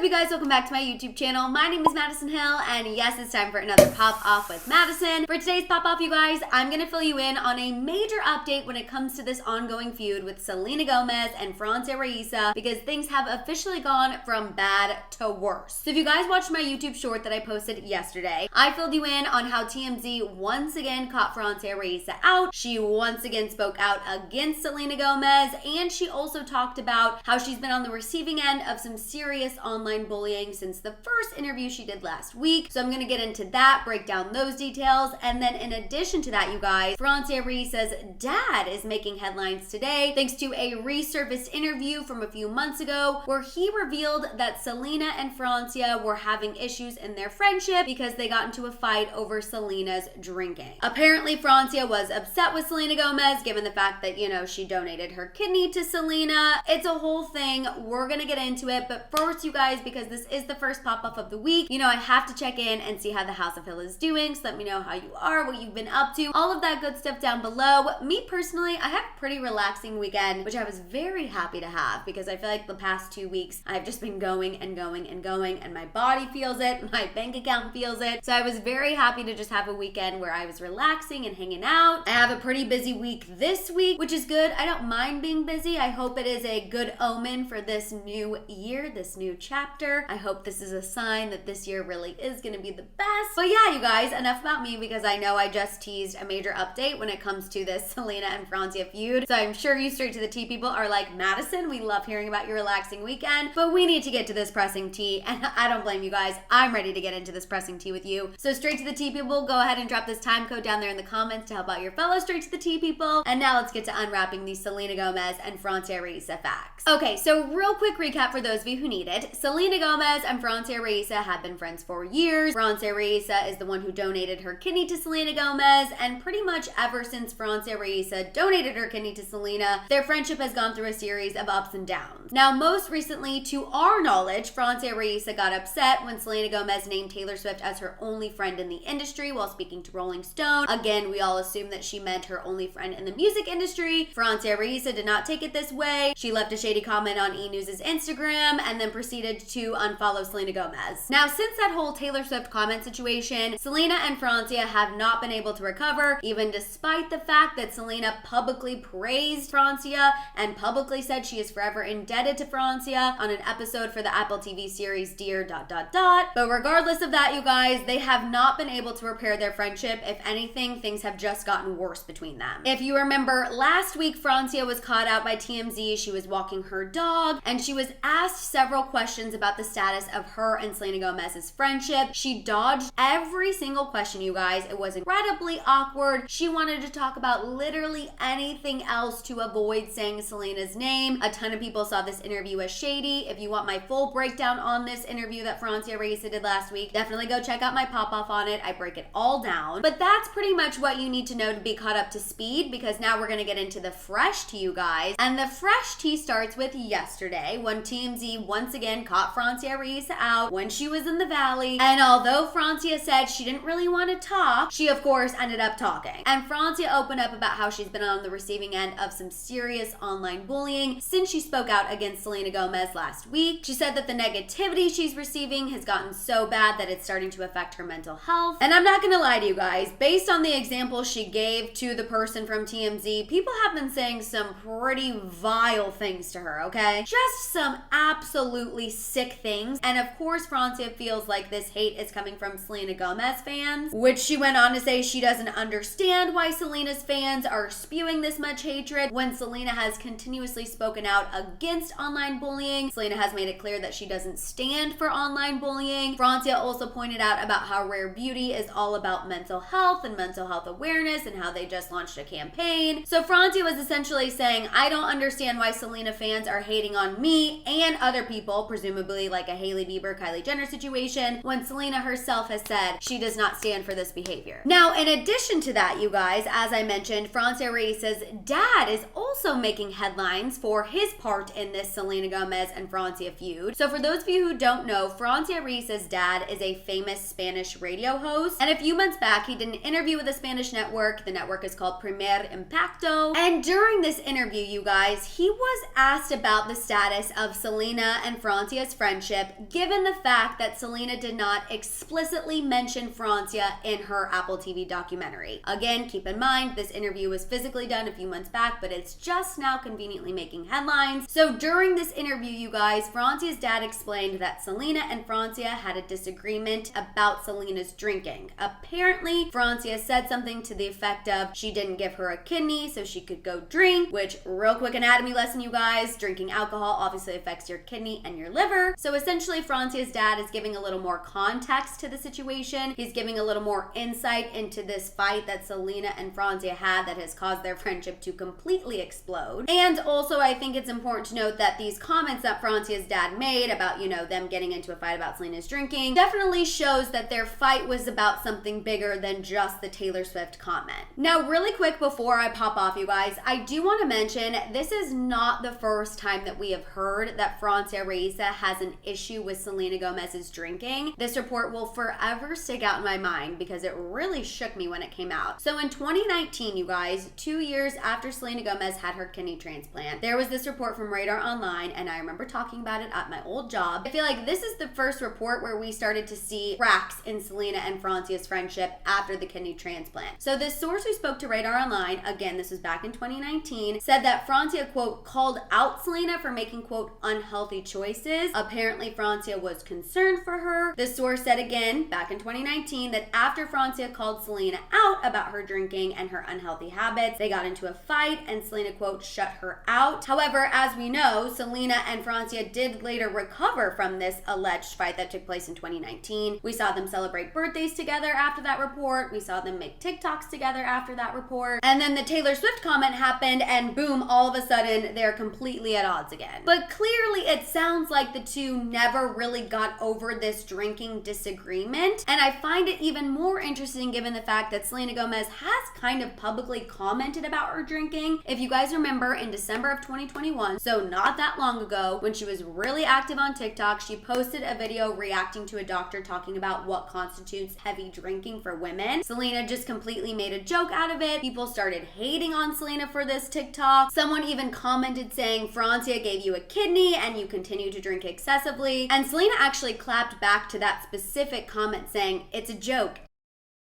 you guys? Welcome back to my YouTube channel. My name is Maddison Hill, and yes, it's time for another Pop Off with Maddison. For today's Pop Off, you guys, I'm gonna fill you in on a major update when it comes to this ongoing feud with Selena Gomez and Francia Raisa, because things have officially gone from bad to worse. So if you guys watched my YouTube short that I posted yesterday, I filled you in on how TMZ once again caught Francia Raisa out. She once again spoke out against Selena Gomez, and she also talked about how she's been on the receiving end of some serious online bullying since the first interview she did last week. So I'm gonna get into that, break down those details, and then in addition to that, you guys, Francia Raisa's dad is making headlines today thanks to a resurfaced interview from a few months ago where he revealed that Selena and Francia were having issues in their friendship because they got into a fight over Selena's drinking. Apparently, Francia was upset with Selena Gomez given the fact that, you know, she donated her kidney to Selena. It's a whole thing. We're gonna get into it, but first, you guys, because this is the first pop-off of the week, you know, I have to check in and see how the House of Hill is doing. So let me know how you are, what you've been up to, all of that good stuff down below. Me personally, I had a pretty relaxing weekend, which I was very happy to have because I feel like the past 2 weeks I've just been going and going and going, and my body feels it, my bank account feels it. So I was very happy to just have a weekend where I was relaxing and hanging out. I have a pretty busy week this week, which is good. I don't mind being busy. I hope it is a good omen for this new year, this new chapter. I hope this is a sign that this year really is gonna be the best. But yeah, you guys, enough about me because I know I just teased a major update when it comes to this Selena and Francia feud. So I'm sure you straight to the tea people are like, Maddison, we love hearing about your relaxing weekend, but we need to get to this pressing tea, and I don't blame you guys. I'm ready to get into this pressing tea with you. So straight to the tea people, go ahead and drop this time code down there in the comments to help out your fellow straight to the tea people. And now let's get to unwrapping these Selena Gomez and Francia Raisa facts. Okay, so real quick recap for those of you who need it. Selena Gomez and Francia Raisa have been friends for years. Francia Raisa is the one who donated her kidney to Selena Gomez, and pretty much ever since Francia Raisa donated her kidney to Selena, their friendship has gone through a series of ups and downs. Now, most recently, to our knowledge, Francia Raisa got upset when Selena Gomez named Taylor Swift as her only friend in the industry while speaking to Rolling Stone. Again, we all assumed that she meant her only friend in the music industry. Francia Raisa did not take it this way. She left a shady comment on E! News' Instagram and then proceeded to unfollow Selena Gomez. Now, since that whole Taylor Swift comment situation, Selena and Francia have not been able to recover, even despite the fact that Selena publicly praised Francia and publicly said she is forever indebted to Francia on an episode for the Apple TV series Dear ... But regardless of that, you guys, they have not been able to repair their friendship. If anything, things have just gotten worse between them. If you remember, last week, Francia was caught out by TMZ. She was walking her dog, and she was asked several questions about the status of her and Selena Gomez's friendship. She dodged every single question, you guys. It was incredibly awkward. She wanted to talk about literally anything else to avoid saying Selena's name. A ton of people saw this interview as shady. If you want my full breakdown on this interview that Francia Raisa did last week, definitely go check out my pop-off on it. I break it all down. But that's pretty much what you need to know to be caught up to speed, because now we're gonna get into the fresh tea, you guys. And the fresh tea starts with yesterday when TMZ once again caught Francia Raisa out when she was in the valley. And although Francia said she didn't really want to talk, she of course ended up talking. And Francia opened up about how she's been on the receiving end of some serious online bullying since she spoke out against Selena Gomez last week. She said that the negativity she's receiving has gotten so bad that it's starting to affect her mental health. And I'm not gonna lie to you guys, based on the example she gave to the person from TMZ, people have been saying some pretty vile things to her, okay? Just some absolutely sick things. And of course, Francia feels like this hate is coming from Selena Gomez fans, which she went on to say she doesn't understand why Selena's fans are spewing this much hatred when Selena has continuously spoken out against online bullying. Selena has made it clear that she doesn't stand for online bullying. Francia also pointed out about how Rare Beauty is all about mental health and mental health awareness and how they just launched a campaign. So Francia was essentially saying, I don't understand why Selena fans are hating on me and other people, presumably like a Hailey Bieber, Kylie Jenner situation, when Selena herself has said she does not stand for this behavior. Now, in addition to that, you guys, as I mentioned, Francia Raisa's dad is also making headlines for his part in this Selena Gomez and Francia feud. So for those of you who don't know, Francia Raisa's dad is a famous Spanish radio host, and a few months back, he did an interview with a Spanish network. The network is called Primer Impacto, and during this interview, you guys, he was asked about the status of Selena and Francia's friendship, given the fact that Selena did not explicitly mention Francia in her Apple TV documentary. Again, keep in mind, this interview was physically done a few months back, but it's just now conveniently making headlines. So during this interview, you guys, Francia's dad explained that Selena and Francia had a disagreement about Selena's drinking. Apparently, Francia said something to the effect of she didn't give her a kidney so she could go drink, which, real quick anatomy lesson, you guys, drinking alcohol obviously affects your kidney and your liver. So essentially, Francia's dad is giving a little more context to the situation. He's giving a little more insight into this fight that Selena and Francia had that has caused their friendship to completely explode. And also, I think it's important to note that these comments that Francia's dad made about, them getting into a fight about Selena's drinking definitely shows that their fight was about something bigger than just the Taylor Swift comment. Now, really quick before I pop off, you guys, I do want to mention this is not the first time that we have heard that Francia Raisa has an issue with Selena Gomez's drinking. This report will forever stick out in my mind because it really shook me when it came out. So in 2019, you guys, 2 years after Selena Gomez had her kidney transplant, there was this report from Radar Online, and I remember talking about it at my old job. I feel like this is the first report where we started to see cracks in Selena and Francia's friendship after the kidney transplant. So this source who spoke to Radar Online, again, this was back in 2019, said that Francia, quote, called out Selena for making, quote, unhealthy choices. Apparently, Francia was concerned for her. The source said again, back in 2019, that after Francia called Selena out about her drinking and her unhealthy habits, they got into a fight and Selena, quote, shut her out. However, as we know, Selena and Francia did later recover from this alleged fight that took place in 2019. We saw them celebrate birthdays together after that report. We saw them make TikToks together after that report. And then the Taylor Swift comment happened and boom, all of a sudden they're completely at odds again. But clearly it sounds like the two never really got over this drinking disagreement. And I find it even more interesting given the fact that Selena Gomez has kind of publicly commented about her drinking. If you guys remember, in December of 2021, so not that long ago, when she was really active on TikTok, she posted a video reacting to a doctor talking about what constitutes heavy drinking for women. Selena just completely made a joke out of it. People started hating on Selena for this TikTok. Someone even commented saying, Francia gave you a kidney and you continue to drink excessively. And Selena actually clapped back to that specific comment saying, it's a joke.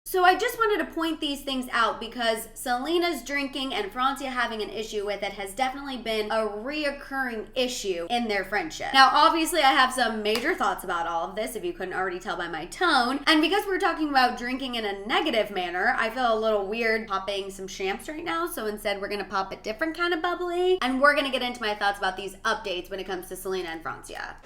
So I just wanted to point these things out because Selena's drinking and Francia having an issue with it has definitely been a reoccurring issue in their friendship. Now, obviously, I have some major thoughts about all of this, if you couldn't already tell by my tone. And because we're talking about drinking in a negative manner, I feel a little weird popping some champs right now. So instead, we're going to pop a different kind of bubbly. And we're going to get into my thoughts about these updates when it comes to Selena and Francia.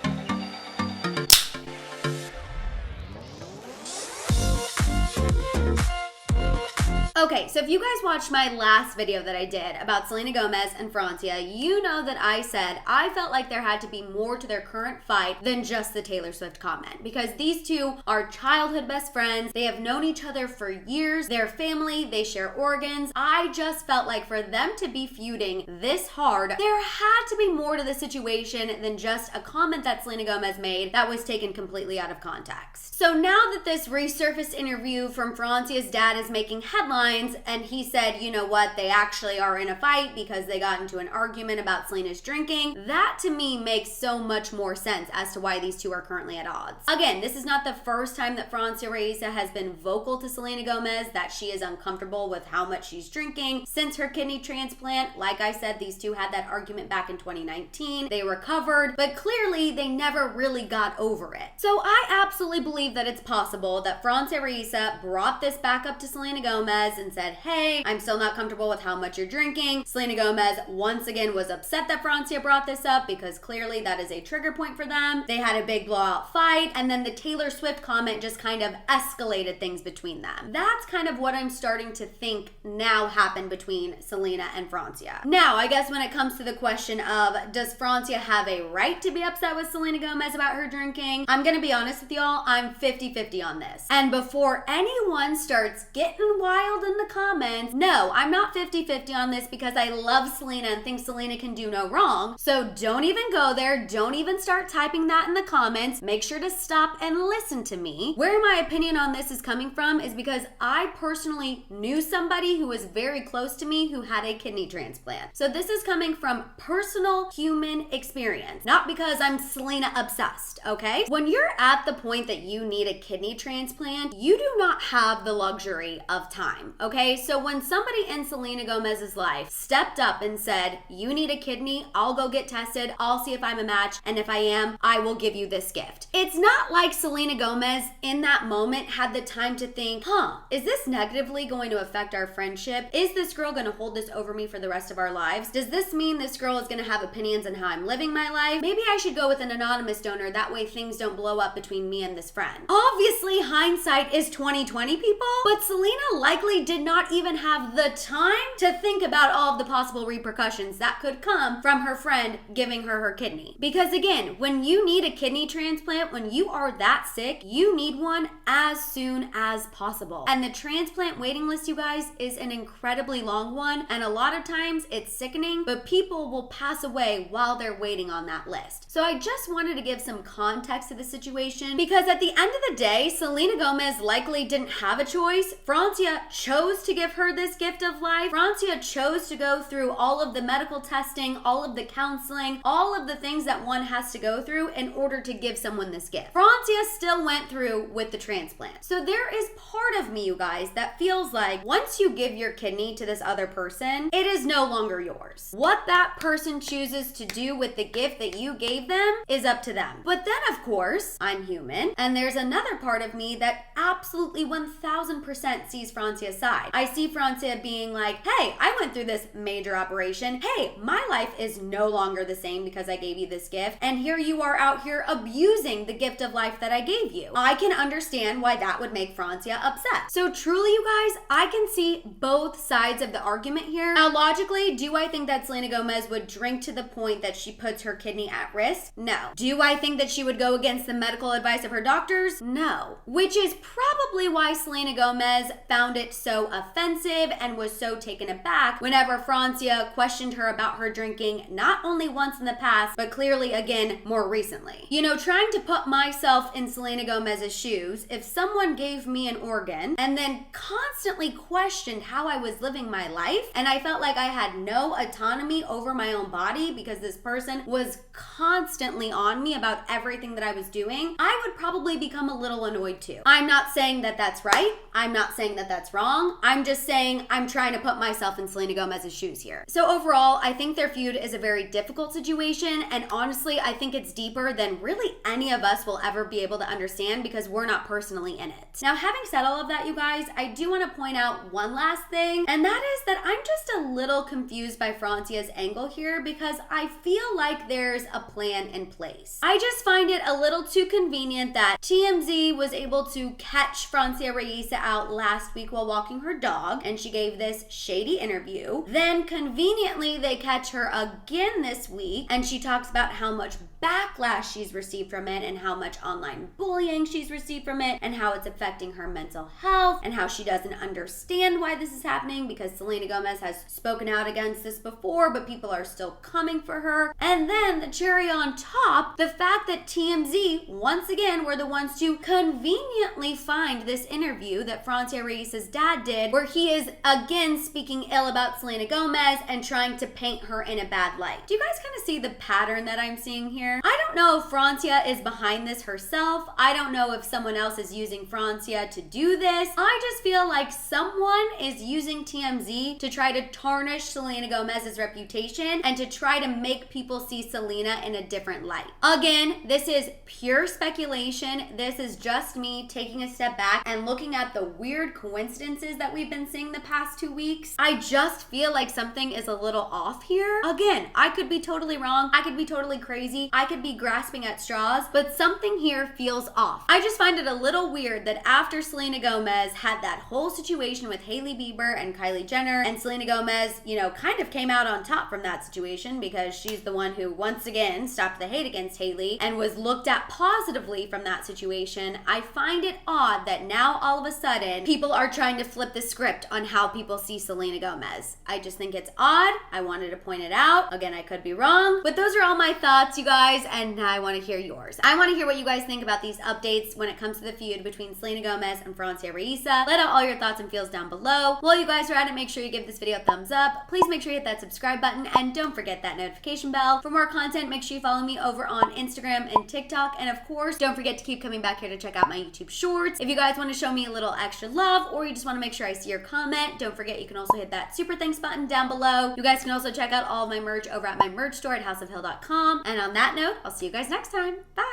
Okay, so if you guys watched my last video that I did about Selena Gomez and Francia, you know that I said I felt like there had to be more to their current fight than just the Taylor Swift comment, because these two are childhood best friends. They have known each other for years. They're family. They share organs. I just felt like for them to be feuding this hard, there had to be more to the situation than just a comment that Selena Gomez made that was taken completely out of context. So now that this resurfaced interview from Francia's dad is making headlines, and he said, you know what, they actually are in a fight because they got into an argument about Selena's drinking. That to me makes so much more sense as to why these two are currently at odds. Again, this is not the first time that Francia Raisa has been vocal to Selena Gomez that she is uncomfortable with how much she's drinking since her kidney transplant. Like I said, these two had that argument back in 2019. They recovered, but clearly they never really got over it. So I absolutely believe that it's possible that Francia Raisa brought this back up to Selena Gomez and said, hey, I'm still not comfortable with how much you're drinking. Selena Gomez once again was upset that Francia brought this up because clearly that is a trigger point for them. They had a big blowout fight, and then the Taylor Swift comment just kind of escalated things between them. That's kind of what I'm starting to think now happened between Selena and Francia. Now, I guess when it comes to the question of does Francia have a right to be upset with Selena Gomez about her drinking, I'm gonna be honest with y'all, I'm 50-50 on this. And before anyone starts getting wild in the comments, no, I'm not 50-50 on this because I love Selena and think Selena can do no wrong. So don't even go there. Don't even start typing that in the comments. Make sure to stop and listen to me. Where my opinion on this is coming from is because I personally knew somebody who was very close to me who had a kidney transplant. So this is coming from personal human experience, not because I'm Selena obsessed, okay? When you're at the point that you need a kidney transplant, you do not have the luxury of time, okay? So when somebody in Selena Gomez's life stepped up and said, you need a kidney, I'll go get tested, I'll see if I'm a match, and if I am, I will give you this gift. It's not like Selena Gomez in that moment had the time to think, is this negatively going to affect our friendship? Is this girl gonna hold this over me for the rest of our lives? Does this mean this girl is gonna have opinions on how I'm living my life? Maybe I should go with an anonymous donor, that way things don't blow up between me and this friend. Obviously, hindsight is 20/20, people, but Selena likely did not even have the time to think about all of the possible repercussions that could come from her friend giving her kidney. Because again, when you need a kidney transplant, when you are that sick, you need one as soon as possible. And the transplant waiting list, you guys, is an incredibly long one, and a lot of times it's sickening, but people will pass away while they're waiting on that list. So I just wanted to give some context to the situation because at the end of the day, Selena Gomez likely didn't have a choice. Francia chose to give her this gift of life. Francia chose to go through all of the medical testing, all of the counseling, all of the things that one has to go through in order to give someone this gift. Francia still went through with the transplant. So there is part of me, you guys, that feels like once you give your kidney to this other person, it is no longer yours. What that person chooses to do with the gift that you gave them is up to them. But then, of course, I'm human, and there's another part of me that absolutely 1000% sees Francia's side. I see Francia being like, hey, I went through this major operation. Hey, my life is no longer the same because I gave you this gift, and here you are out here abusing the gift of life that I gave you. I can understand why that would make Francia upset. So truly, you guys, I can see both sides of the argument here. Now, logically, do I think that Selena Gomez would drink to the point that she puts her kidney at risk? No. Do I think that she would go against the medical advice of her doctors? No. Which is probably why Selena Gomez found it so offensive and was so taken aback whenever Francia questioned her about her drinking not only once in the past, but clearly again more recently. You know, trying to put myself in Selena Gomez's shoes, if someone gave me an organ and then constantly questioned how I was living my life, and I felt like I had no autonomy over my own body because this person was constantly on me about everything that I was doing, I would probably become a little annoyed too. I'm not saying that that's right. I'm not saying that that's wrong. I'm just saying I'm trying to put myself in Selena Gomez's shoes here. So overall, I think their feud is a very difficult situation, and honestly, I think it's deeper than really any of us will ever be able to understand because we're not personally in it. Now, having said all of that, you guys, I do want to point out one last thing, and that is that I'm just a little confused by Francia's angle here because I feel like there's a plan in place. I just find it a little too convenient that TMZ was able to catch Francia Raisa out last week while walking her dog, and she gave this shady interview. Then conveniently, they catch her again this week, and she talks about how much backlash she's received from it and how much online bullying she's received from it and how it's affecting her mental health and how she doesn't understand why this is happening because Selena Gomez has spoken out against this before, but people are still coming for her. And then the cherry on top, the fact that TMZ once again were the ones to conveniently find this interview that Francia Raisa's dad did where he is again speaking ill about Selena Gomez and trying to paint her in a bad light. Do you guys kind of see the pattern that I'm seeing here? I don't know if Francia is behind this herself. I don't know if someone else is using Francia to do this. I just feel like someone is using TMZ to try to tarnish Selena Gomez's reputation and to try to make people see Selena in a different light. Again, this is pure speculation. This is just me taking a step back and looking at the weird coincidences that we've been seeing the past 2 weeks. I just feel like something is a little off here. Again, I could be totally wrong. I could be totally crazy. I could be grasping at straws, but something here feels off. I just find it a little weird that after Selena Gomez had that whole situation with Hailey Bieber and Kylie Jenner, and Selena Gomez, kind of came out on top from that situation because she's the one who once again stopped the hate against Hailey and was looked at positively from that situation. I find it odd that now all of a sudden people are trying to flip the script on how people see Selena Gomez. I just think it's odd. I wanted to point it out. Again, I could be wrong, but those are all my thoughts, you guys, and I want to hear yours. I want to hear what you guys think about these updates when it comes to the feud between Selena Gomez and Francia Raisa. Let out all your thoughts and feels down below. While you guys are at it, make sure you give this video a thumbs up. Please make sure you hit that subscribe button and don't forget that notification bell. For more content, make sure you follow me over on Instagram and TikTok, and of course, don't forget to keep coming back here to check out my YouTube shorts. If you guys want to show me a little extra love or you just want to make sure I see your comment, don't forget you can also hit that super thanks button down below. You guys can also check out all of my merch over at my merch store at houseofhill.com. And on that note, I'll see you guys next time. Bye!